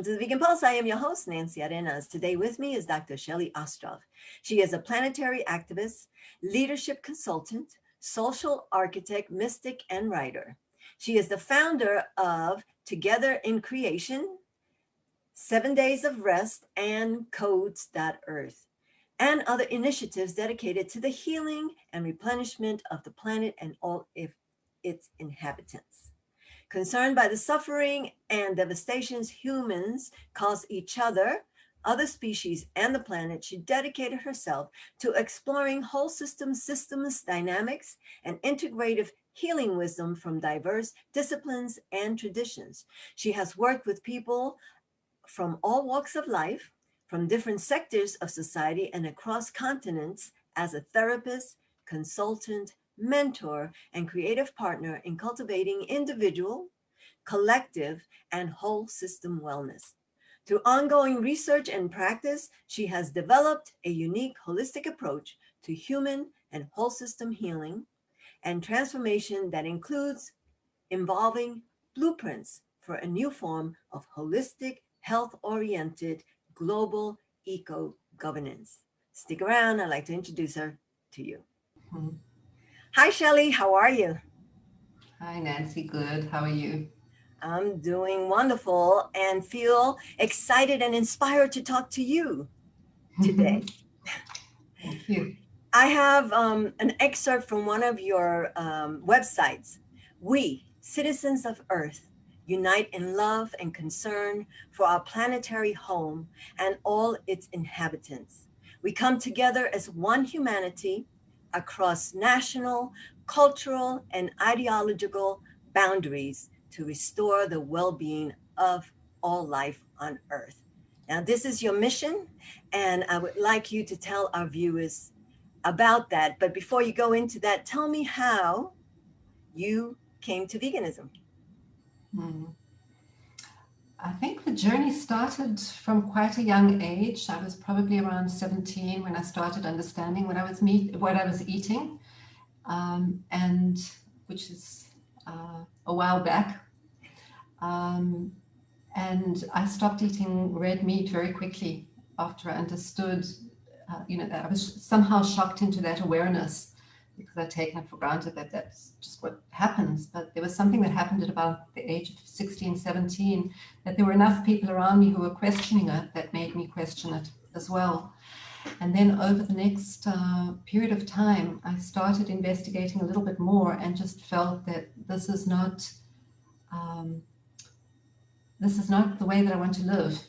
to the Vegan Pulse. I am your host, Nancy Arenas. Today with me is Dr. Shelley Ostroff. She is a planetary activist, leadership consultant, social architect, mystic, and writer. She is the founder of Together in Creation, 7 Days of Rest, and Codes.Earth, and other initiatives dedicated to the healing and replenishment of the planet and all of its inhabitants. Concerned by the suffering and devastations humans cause each other species, and the planet, she dedicated herself to exploring whole systems dynamics, and integrative healing wisdom from diverse disciplines and traditions. She has worked with people from all walks of life, from different sectors of society and across continents as a therapist, consultant, mentor, and creative partner in cultivating individual, collective, and whole system wellness. Through ongoing research and practice, she has developed a unique holistic approach to human and whole system healing and transformation that includes involving blueprints for a new form of holistic, health-oriented global eco-governance. Stick around. I'd like to introduce her to you. Mhm. Hi, Shelley. How are you? Hi, Nancy. Good. How are you? I'm doing wonderful and feel excited and inspired to talk to you today. Thank you. I have an excerpt from one of your websites. We, citizens of Earth, unite in love and concern for our planetary home and all its inhabitants. We come together as one humanity across national, cultural, and ideological boundaries to restore the well-being of all life on Earth. Now, this is your mission, and I would like you to tell our viewers about that. But before you go into that, tell me how you came to veganism. Hmm. I think the journey started from quite a young age. I was probably around 17 when I started understanding what I was eating, and which is a while back. And I stopped eating red meat very quickly after I understood, I was somehow shocked into that awareness because I'd taken it for granted that that's just what happens. But there was something that happened at about the age of 16, 17, that there were enough people around me who were questioning it that made me question it as well. And then over the next period of time, I started investigating a little bit more and just felt that this is not the way that I want to live.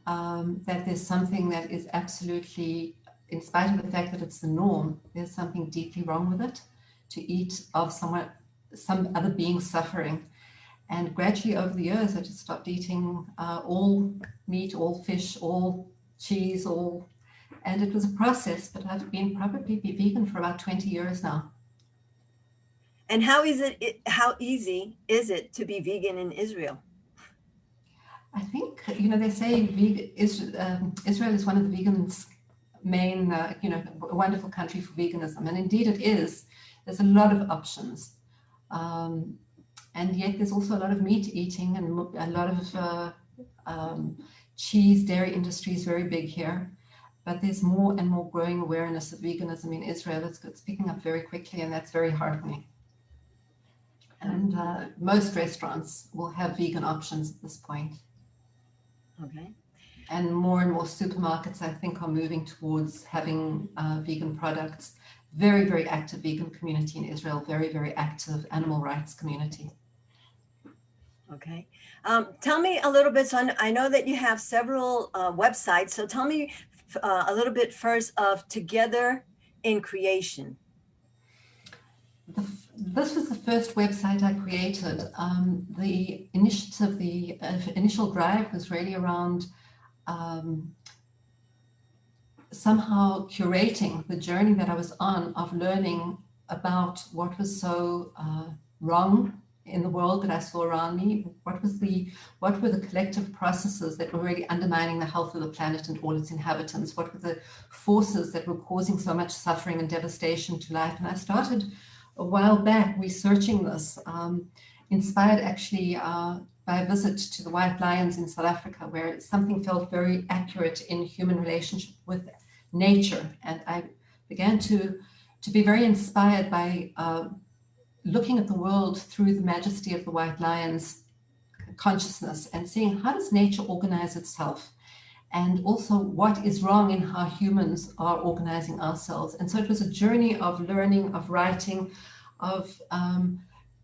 That there's something that is absolutely, in spite of the fact that it's the norm, there's something deeply wrong with it, to eat of some other being suffering. And gradually over the years, I just stopped eating all meat, all fish, all cheese, and it was a process, but I've been probably vegan for about 20 years now. And how easy is it to be vegan in Israel? I think, they say Israel is one of the vegans' main, a wonderful country for veganism. And indeed it is. There's a lot of options. And yet there's also a lot of meat eating and a lot of cheese, dairy industry is very big here. But there's more and more growing awareness of veganism in Israel. It's picking up very quickly, and that's very heartening. And most restaurants will have vegan options at this point. Okay. And more supermarkets, I think, are moving towards having vegan products. Very, very active vegan community in Israel. Very, very active animal rights community. Okay. Tell me a little bit. So I know that you have several websites. So tell me a little bit first of Together in Creation. This was the first website I created. The initiative, the initial drive was really around somehow curating the journey that I was on of learning about what was so wrong in the world that I saw around me. What were the collective processes that were really undermining the health of the planet and all its inhabitants? What were the forces that were causing so much suffering and devastation to life? And I started a while back researching this, inspired actually by a visit to the White Lions in South Africa, where something felt very accurate in human relationship with nature. And I began to be very inspired by looking at the world through the majesty of the White Lions consciousness and seeing how does nature organize itself, and also what is wrong in how humans are organizing ourselves. And so it was a journey of learning, of writing, of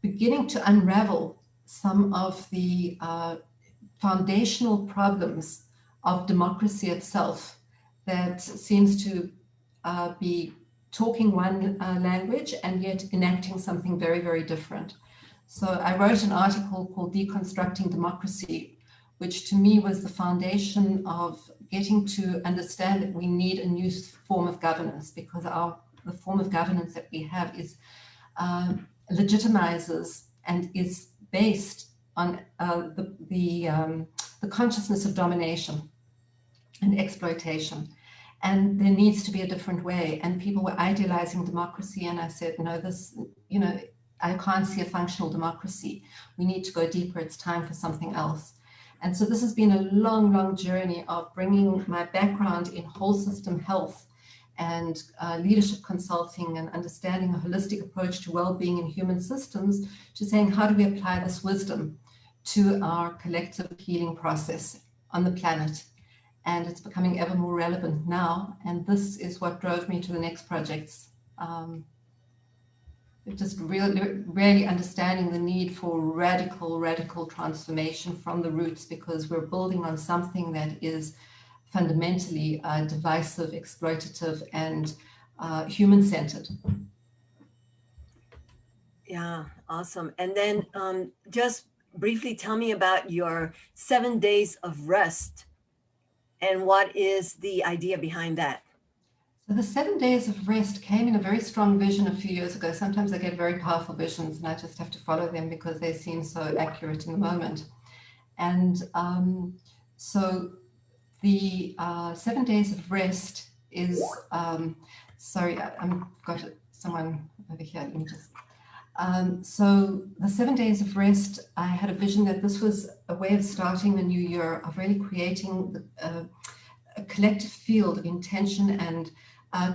beginning to unravel some of the foundational problems of democracy itself that seems to be talking one language and yet enacting something very, very different. So I wrote an article called Deconstructing Democracy, which to me was the foundation of getting to understand that we need a new form of governance, because the form of governance that we have is legitimizes and is based on the consciousness of domination and exploitation. And there needs to be a different way. And people were idealizing democracy, and I said, no, this, I can't see a functional democracy. We need to go deeper. It's time for something else. And so this has been a long, long journey of bringing my background in whole system health and leadership consulting and understanding a holistic approach to well-being in human systems, to saying, how do we apply this wisdom to our collective healing process on the planet? And it's becoming ever more relevant now. And this is what drove me to the next projects. Just really understanding the need for radical transformation from the roots, because we're building on something that is fundamentally divisive, exploitative, and human-centered. Yeah, awesome. And then just briefly tell me about your 7 days of rest and what is the idea behind that? So the 7 days of rest came in a very strong vision a few years ago. Sometimes I get very powerful visions and I just have to follow them because they seem so accurate in the moment. And so the 7 days of rest is, sorry, I've got someone over here. Let me just, so the 7 days of rest, I had a vision that this was a way of starting the new year, of really creating a collective field of intention and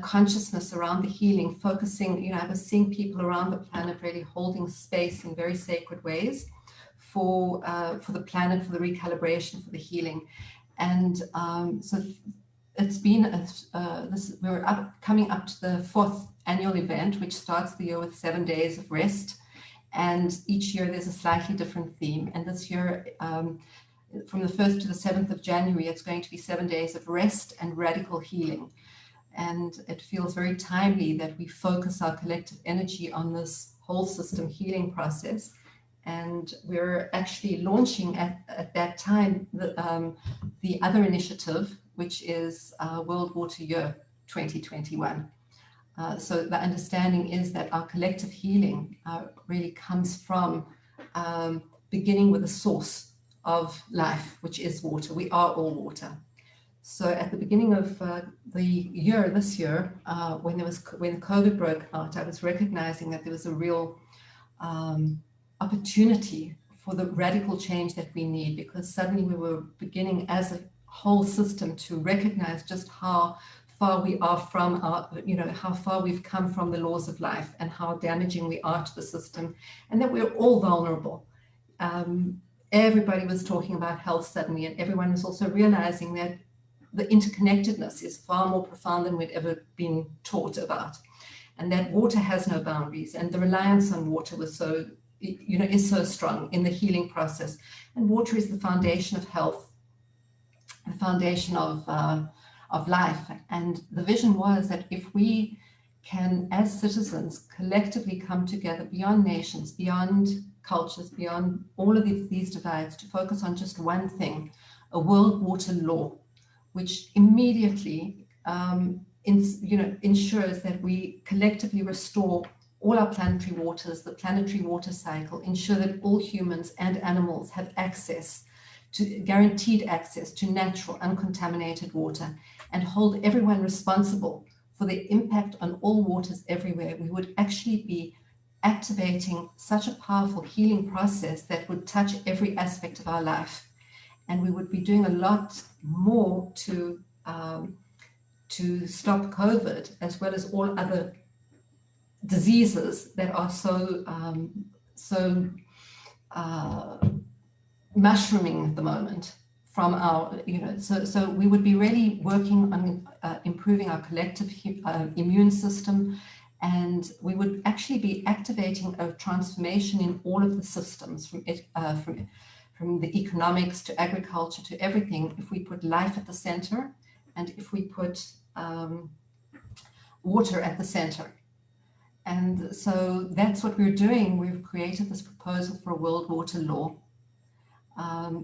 consciousness around the healing, focusing, I was seeing people around the planet really holding space in very sacred ways for the planet, for the recalibration, for the healing. And so it's been, we're coming up to the 4th annual event, which starts the year with 7 days of rest. And each year there's a slightly different theme. And this year, from the 1st to the 7th of January, it's going to be 7 days of rest and radical healing. And it feels very timely that we focus our collective energy on this whole system healing process. And we're actually launching at that time the other initiative, which is World Water Year 2021. So the understanding is that our collective healing really comes from beginning with the source of life, which is water. We are all water. So at the beginning of the year, this year, when COVID broke out, I was recognizing that there was a real opportunity for the radical change that we need, because suddenly we were beginning as a whole system to recognize just how far we are from our, how far we've come from the laws of life and how damaging we are to the system, and that we're all vulnerable. Everybody was talking about health suddenly, and everyone was also realizing that the interconnectedness is far more profound than we'd ever been taught about, and that water has no boundaries, and the reliance on water was so, is so strong in the healing process. And water is the foundation of health, the foundation of life. And the vision was that if we can, as citizens, collectively come together beyond nations, beyond cultures, beyond all of these divides, to focus on just one thing, a world water law, which immediately ensures that we collectively restore all our planetary waters, the planetary water cycle, ensure that all humans and animals have guaranteed access to natural, uncontaminated water, and hold everyone responsible for the impact on all waters everywhere. We would actually be activating such a powerful healing process that would touch every aspect of our life. And we would be doing a lot more to stop COVID, as well as all other diseases that are so mushrooming at the moment from our, so we would be really working on improving our collective immune system, and we would actually be activating a transformation in all of the systems, from the economics to agriculture to everything, if we put life at the center and if we put water at the center. And so that's what we're doing. We've created this proposal for a world water law.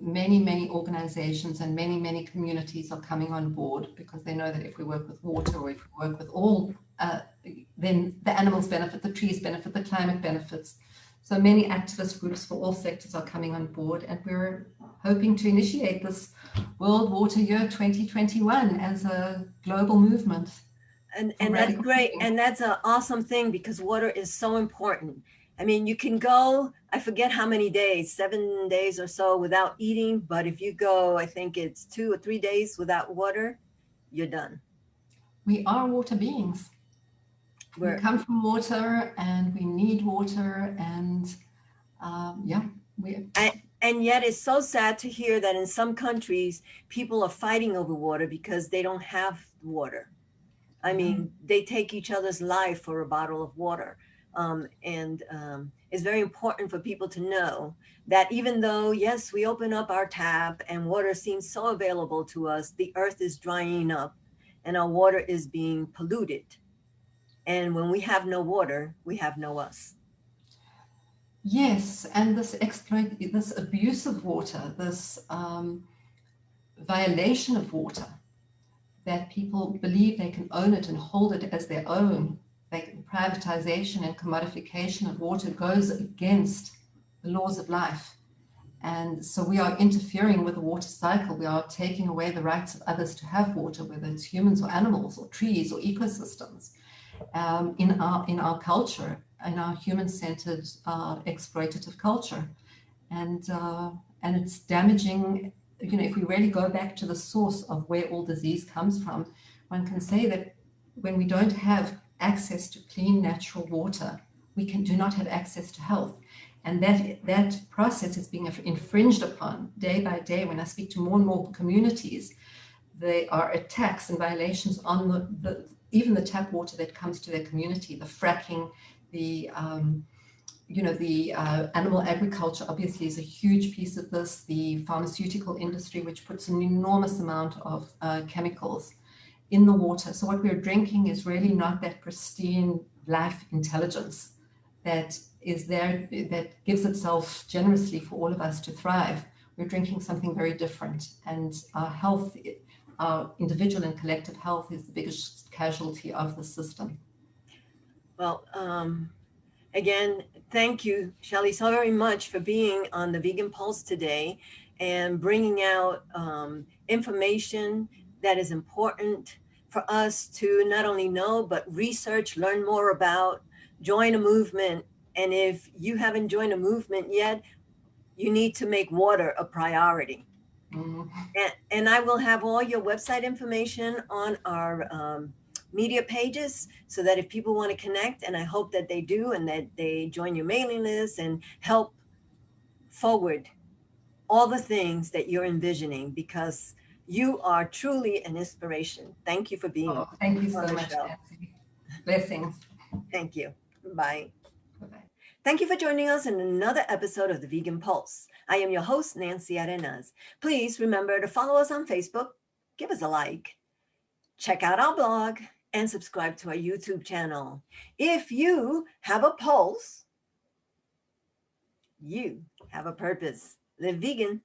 Many organizations and many communities are coming on board, because they know that if we work with water, or if we work with all, then the animals benefit, the trees benefit, the climate benefits. So many activist groups for all sectors are coming on board, and we're hoping to initiate this World Water Year 2021 as a global movement. And that's great. And that's an awesome thing, because water is so important. I mean, you can go, I forget how many days, 7 days or so without eating. But if you go, I think it's 2 or 3 days without water, you're done. We are water beings. We come from water, and we need water. And and yet it's so sad to hear that in some countries, people are fighting over water because they don't have water. I mean, they take each other's life for a bottle of water. It's very important for people to know that even though, yes, we open up our tap and water seems so available to us, the earth is drying up and our water is being polluted. And when we have no water, we have no us. Yes, and this abuse of water, this violation of water, that people believe they can own it and hold it as their own. Privatization and commodification of water goes against the laws of life. And so we are interfering with the water cycle. We are taking away the rights of others to have water, whether it's humans or animals or trees or ecosystems, in our culture, in our human-centered, exploitative culture. And it's damaging. If we really go back to the source of where all disease comes from, one can say that when we don't have access to clean natural water, we do not have access to health. And that process is being infringed upon day by day. When I speak to more and more communities, there are attacks and violations on even the tap water that comes to their community, the fracking, the animal agriculture obviously is a huge piece of this, the pharmaceutical industry, which puts an enormous amount of chemicals in the water. So what we're drinking is really not that pristine life intelligence that is there, that gives itself generously for all of us to thrive. We're drinking something very different, and our health, our individual and collective health, is the biggest casualty of the system. Well, again, thank you, Shelley, so very much for being on the Vegan Pulse today and bringing out information that is important for us to not only know, but research, learn more about, join a movement. And if you haven't joined a movement yet, you need to make water a priority. Mm-hmm. And I will have all your website information on our media pages, so that if people want to connect, and I hope that they do, and that they join your mailing list and help forward all the things that you're envisioning, because you are truly an inspiration. Thank you for being. Oh, thank you so much, Nancy. Blessings. Thank you. Bye. Bye-bye. Thank you for joining us in another episode of the Vegan Pulse. I am your host, Nancy Arenas. Please remember to follow us on Facebook, give us a like, check out our blog, and subscribe to our YouTube channel. If you have a pulse, you have a purpose. Live vegan.